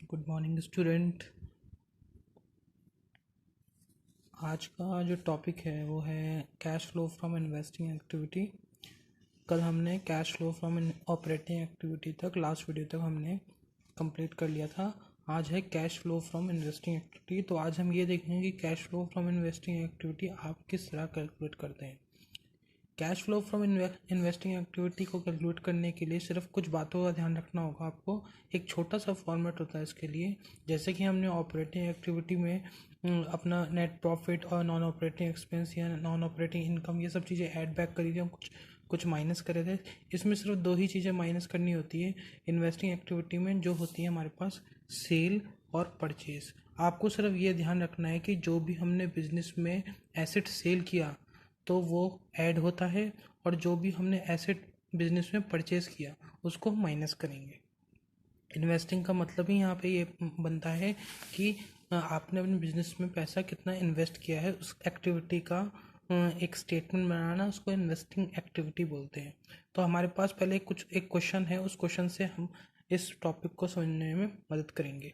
Good morning student. आज का जो टॉपिक है वो है cash flow from investing activity. कल हमने cash flow from operating activity तक, लास्ट वीडियो तक हमने कंप्लीट कर लिया था। आज है cash flow from investing activity. तो आज हम ये देखेंगे कि cash flow from investing activity आप किस तरह कैलकुलेट करते हैं। Cash flow from investing activity को कैलकुलेट करने के लिए सिर्फ कुछ बातों का ध्यान रखना होगा आपको। एक छोटा सा फॉर्मेट होता है इसके लिए। जैसे कि हमने ऑपरेटिंग एक्टिविटी में अपना नेट प्रॉफिट और नॉन ऑपरेटिंग एक्सपेंस या नॉन ऑपरेटिंग इनकम ये सब चीज़ें ऐड बैक करी थी, हम कुछ माइनस करे थे। इसमें सिर्फ दो ही चीज़ें माइनस करनी होती है इन्वेस्टिंग एक्टिविटी में, जो होती है हमारे पास सेल और परचेज। आपको सिर्फ ये ध्यान रखना है कि जो भी हमने बिजनेस में एसेट सेल किया तो वो ऐड होता है, और जो भी हमने एसेट बिजनेस में परचेज किया उसको माइनस करेंगे। इन्वेस्टिंग का मतलब ही यहाँ पे ये बनता है कि आपने अपने बिजनेस में पैसा कितना इन्वेस्ट किया है, उस एक्टिविटी का एक स्टेटमेंट बनाना, उसको इन्वेस्टिंग एक्टिविटी बोलते हैं। तो हमारे पास पहले एक क्वेश्चन है, उस क्वेश्चन से हम इस टॉपिक को समझने में मदद करेंगे।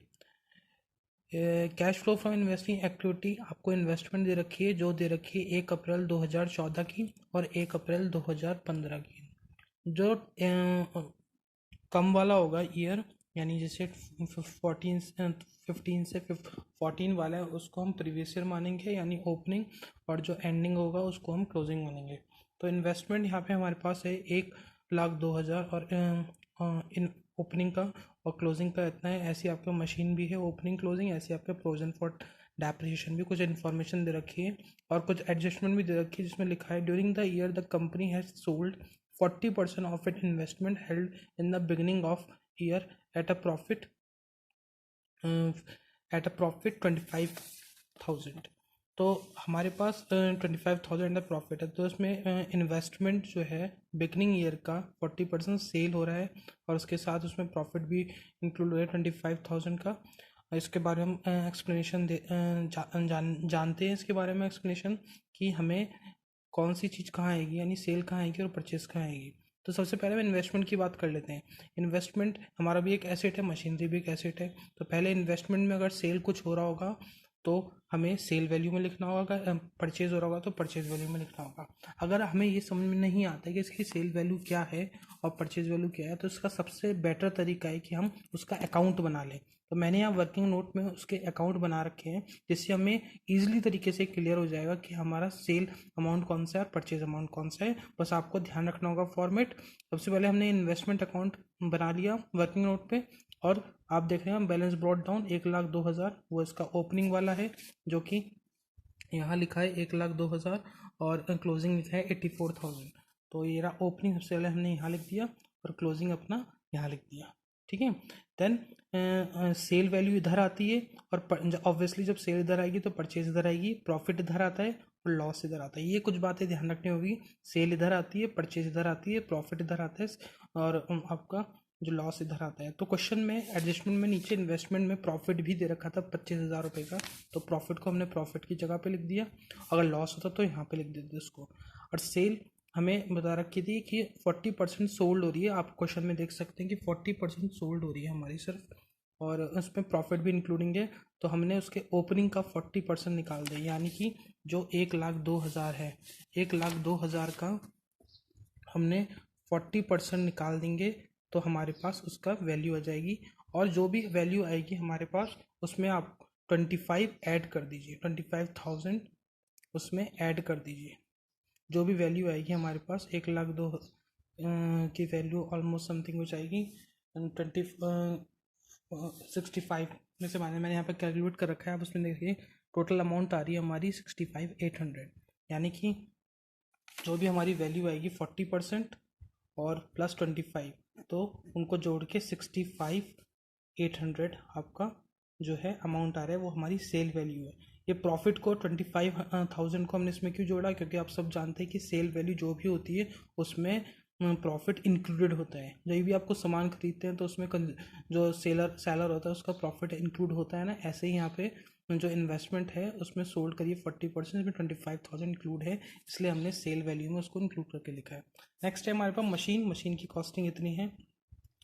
Cash flow from investing activity, आपको इन्वेस्टमेंट दे रखी है, जो दे रखी है 1 अप्रैल 2014 की और 1 अप्रैल 2015 की। जो कम वाला होगा ईयर, यानी जैसे 15 से 14 वाला है, उसको हम प्रीवियस ईयर मानेंगे यानी ओपनिंग, और जो एंडिंग होगा उसको हम क्लोजिंग मानेंगे। तो इन्वेस्टमेंट यहाँ पे हमारे पास है 1,02,000 और इन ओपनिंग का और क्लोजिंग का इतना है। ऐसी आपके मशीन भी है ओपनिंग क्लोजिंग, ऐसी आपके प्रोविजन फॉर डेप्रिसिएशन भी कुछ इन्फॉर्मेशन दे रखी है और कुछ एडजस्टमेंट भी दे रखी है, जिसमें लिखा है during the year the company has sold 40% of its investment held in the beginning of year at a profit 25,000। तो हमारे पास 25,000 का प्रॉफिट है, तो इसमें इन्वेस्टमेंट जो है बिगनिंग ईयर का 40% सेल हो रहा है, और उसके साथ उसमें प्रॉफिट भी इंक्लूड हो रहा है 25,000 का। इसके बारे में हम एक्सप्लेनेशन जानते हैं इसके बारे में एक्सप्लेनेशन कि हमें कौन सी चीज़ कहाँ आएगी, यानी सेल कहाँ आएगी और परचेस कहाँ आएगी। तो सबसे पहले हम इन्वेस्टमेंट की बात कर लेते हैं। इन्वेस्टमेंट हमारा भी एक एसेट है, मशीनरी भी एक एसेट है। तो पहले इन्वेस्टमेंट में अगर सेल कुछ हो रहा होगा तो हमें सेल वैल्यू में लिखना होगा, अगर परचेज हो रहा होगा तो परचेज वैल्यू में लिखना होगा। अगर हमें ये समझ में नहीं आता कि इसकी सेल वैल्यू क्या है और परचेज वैल्यू क्या है, तो इसका सबसे बेटर तरीका है कि हम उसका अकाउंट बना लें। तो मैंने यहाँ वर्किंग नोट में उसके अकाउंट बना रखे हैं, जिससे हमें ईजिली तरीके से क्लियर हो जाएगा कि हमारा सेल अमाउंट कौन सा है और परचेज अमाउंट कौन सा है। बस आपको ध्यान रखना होगा फॉर्मेट। सबसे पहले हमने इन्वेस्टमेंट अकाउंट बना लिया वर्किंग नोट पे, और आप देख रहे हैं बैलेंस ब्रॉट डाउन 1,02,000, वो इसका ओपनिंग वाला है, जो कि यहाँ लिखा है 1,02,000 और क्लोजिंग लिखा है 84,000। तो ये रहा ओपनिंग, सबसे पहले हमने यहाँ लिख दिया और क्लोजिंग अपना यहाँ लिख दिया। ठीक है, देन सेल वैल्यू इधर आती है, और ऑब्वियसली जब सेल इधर आएगी तो परचेज इधर आएगी, प्रॉफिट इधर आता है और लॉस इधर आता है। ये कुछ बातें ध्यान रखनी होगी। सेल इधर आती है, परचेज इधर आती है, प्रॉफिट इधर आता है, और आपका जो लॉस इधर आता है। तो क्वेश्चन में एडजस्टमेंट में नीचे इन्वेस्टमेंट में प्रॉफिट भी दे रखा था 25,000 रुपये का, तो प्रॉफिट को हमने प्रॉफिट की जगह पे लिख दिया, अगर लॉस होता तो यहाँ पे लिख देते उसको। और सेल हमें बता रखी थी कि 40% सोल्ड हो रही है, आप क्वेश्चन में देख सकते हैं कि 40% सोल्ड हो रही है हमारी सिर्फ, और उसमें प्रॉफिट भी इंक्लूडिंग है। तो हमने उसके ओपनिंग का 40% निकाल दिया, यानी कि जो 1,02,000 है, 1,02,000 का हमने 40% निकाल देंगे तो हमारे पास उसका वैल्यू आ जाएगी। और जो भी वैल्यू आएगी हमारे पास उसमें आप 25 ऐड कर दीजिए, 25,000 उसमें ऐड कर दीजिए। जो भी वैल्यू आएगी हमारे पास 1,02,000 की वैल्यू ऑलमोस्ट समथिंग हो जाएगी 65 में से। मैंने यहाँ पे कैलकुलेट कर रखा है, आप उसमें देखिए टोटल अमाउंट आ रही है हमारी 65,800, यानी कि जो भी हमारी वैल्यू आएगी 40% और प्लस 25, तो उनको जोड़ के 65,800 आपका जो है अमाउंट आ रहा है, वो हमारी सेल वैल्यू है। ये प्रॉफिट को 25,000 को हमने इसमें क्यों जोड़ा, क्योंकि आप सब जानते हैं कि सेल वैल्यू जो भी होती है उसमें प्रॉफिट इंक्लूडेड होता है। जब भी आपको सामान खरीदते हैं तो उसमें जो सेलर होता है उसका प्रॉफिट इंक्लूड होता है ना, ऐसे ही यहाँ पे जो इन्वेस्टमेंट है उसमें सोल्ड करिए 40%, इसमें 25,000 इंक्लूड है, इसलिए हमने सेल वैल्यू में उसको इंक्लूड करके लिखा है। नेक्स्ट है हमारे पास मशीन की कॉस्टिंग इतनी है।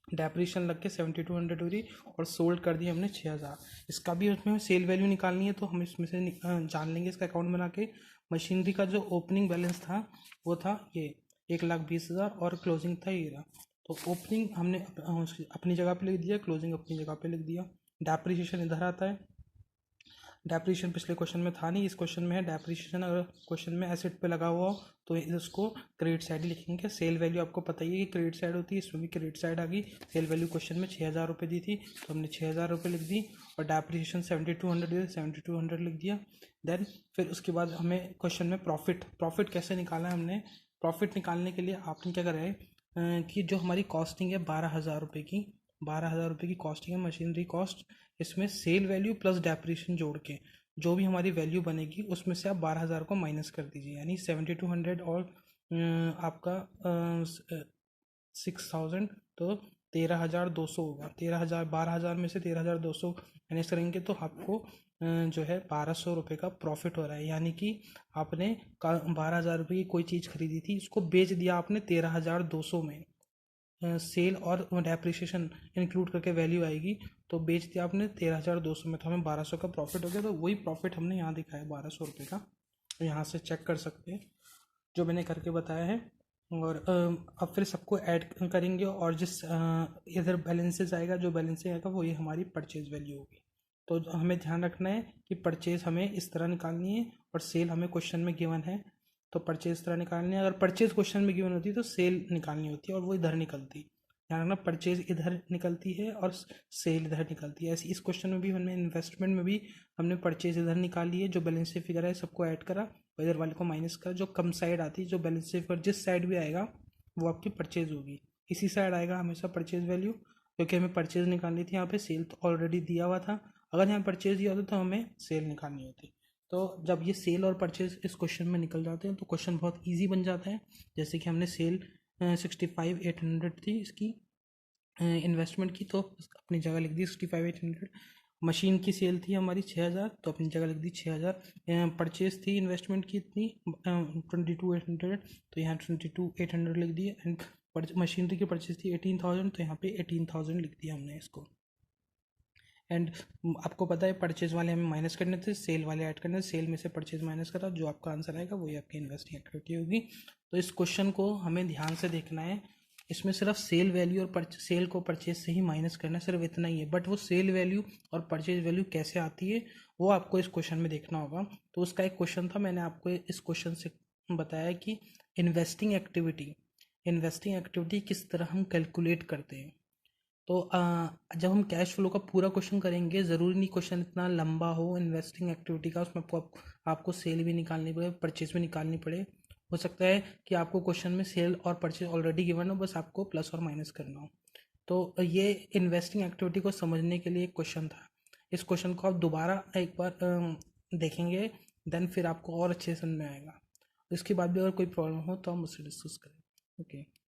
डेप्रिसिएशन लग के 7200 हुई और सोल्ड कर दिया हमने 6000। इसका भी उसमें सेल वैल्यू निकालनी है तो हम इसमें से जान लेंगे इसका अकाउंट बना के। मशीनरी का जो ओपनिंग बैलेंस था वो था ये 1,20,000 और क्लोजिंग था ये रहा। तो ओपनिंग हमने अपनी जगह पे लिख दिया, क्लोजिंग अपनी जगह पे लिख दिया। डेप्रिसिएशन इधर आता है। डेप्रिसिएशन पिछले क्वेश्चन में था नहीं, इस क्वेश्चन में है डेप्रिसिएशन। अगर क्वेश्चन में एसेट पे लगा हुआ हो तो इसको क्रेडिट साइड ही लिखेंगे। सेल वैल्यू आपको पता ही है कि क्रेडिट साइड होती है, इसमें भी क्रेडिट साइड आ गई। सेल वैल्यू क्वेश्चन में 6,000 रुपये दी थी तो हमने 6,000 रुपये लिख दी और डेप्रिसिएशन 7,200 7,200 लिख दिया। देन फिर उसके बाद हमें क्वेश्चन में प्रॉफिट कैसे निकाला है हमने। प्रॉफिट निकालने के लिए आपने क्या करा है कि जो हमारी कॉस्टिंग है 12,000 रुपये की, 12,000 रुपये की कॉस्टिंग है मशीनरी कॉस्ट। इसमें सेल वैल्यू प्लस डेप्रिसिएशन जोड़ के जो भी हमारी वैल्यू बनेगी उसमें से आप 12,000 को माइनस कर दीजिए, यानी 7,200 और आपका 6,000 तो 13,200 होगा। 13,000 12,000 में से 13,200 माइनस करेंगे तो आपको जो है 1,200 रुपये का प्रॉफिट हो रहा है। यानी कि आपने 12,000 रुपये की कोई चीज़ खरीदी थी, इसको बेच दिया आपने 13,200 में। सेल और डेप्रिसिएशन इंक्लूड करके वैल्यू आएगी तो बेच दिया आपने 13,200 में, तो हमें 1,200 का प्रॉफिट हो गया। तो वही प्रॉफिट हमने यहाँ दिखाया 1,200 रुपये का, तो यहाँ से चेक कर सकते हैं जो मैंने करके बताया है। और अब फिर सबको ऐड करेंगे और जिस इधर बैलेंसेस आएगा, जो बैलेंसेस आएगा वो ये हमारी परचेज वैल्यू होगी। तो हमें ध्यान रखना है कि परचेज हमें इस तरह निकालनी है और सेल हमें क्वेश्चन में गिवन है तो परचेज इस तरह निकालनी है। अगर परचेज क्वेश्चन में गिवन होती है तो सेल निकालनी होती है और वो इधर निकलती। ध्यान रखना, परचेज इधर निकलती है और सेल इधर निकलती है। ऐसे इस क्वेश्चन में भी हमने इन्वेस्टमेंट में भी हमने परचेज इधर निकाली है, जो बैलेंस शीट फिगर है सबको ऐड करा, इधर वाले को माइनस करा। जो कम साइड आती है, जो बैलेंस शीट पर जिस साइड भी आएगा वो आपकी परचेज होगी। इसी साइड आएगा हमेशा परचेज वैल्यू, क्योंकि हमें परचेज निकालनी थी। यहाँ पे सेल तो ऑलरेडी दिया हुआ था, अगर यहाँ परचेज दिया होता तो हमें सेल निकालनी होती। तो जब ये सेल और परचेज इस क्वेश्चन में निकल जाते हैं तो क्वेश्चन बहुत ईजी बन जाता है। जैसे कि हमने सेल 65,800 थी इसकी इन्वेस्टमेंट की, तो अपनी जगह लिख दी 65,800। मशीन की सेल थी हमारी 6,000 तो अपनी जगह लिख दी 6,000। परचेज थी इन्वेस्टमेंट की इतनी 22,800 तो यहाँ 22,800 लिख दिए। एंड मशीनरी की परचेज थी 18,000 तो यहाँ पे 18,000 लिख दिया हमने इसको। एंड आपको पता है परचेज वाले हमें माइनस करने थे, सेल वाले ऐड करने थे। सेल में से परचेज माइनस करा, जो आपका आंसर आएगा वही आपकी इन्वेस्टिंग एक्टिविटी होगी। तो इस क्वेश्चन को हमें ध्यान से देखना है। इसमें सिर्फ सेल वैल्यू और सेल को परचेज से ही माइनस करना है, सिर्फ इतना ही है। बट वो सेल वैल्यू और परचेज वैल्यू कैसे आती है वो आपको इस क्वेश्चन में देखना होगा। तो उसका एक क्वेश्चन था, मैंने आपको इस क्वेश्चन से बताया कि इन्वेस्टिंग एक्टिविटी किस तरह हम कैलकुलेट करते हैं। तो जब हम कैश फ्लो का पूरा क्वेश्चन करेंगे, ज़रूरी नहीं क्वेश्चन इतना लंबा हो इन्वेस्टिंग एक्टिविटी का, उसमें आपको सेल भी निकालनी पड़े, परचेज भी निकालनी पड़े। हो सकता है कि आपको क्वेश्चन में सेल और परचेज ऑलरेडी गिवन हो, बस आपको प्लस और माइनस करना हो। तो ये इन्वेस्टिंग एक्टिविटी को समझने के लिए एक क्वेश्चन था। इस क्वेश्चन को आप दोबारा एक बार देखेंगे, देन फिर आपको और अच्छे से समझ में आएगा। इसके बाद भी अगर कोई प्रॉब्लम हो तो हम उससे डिस्कस करें। ओके।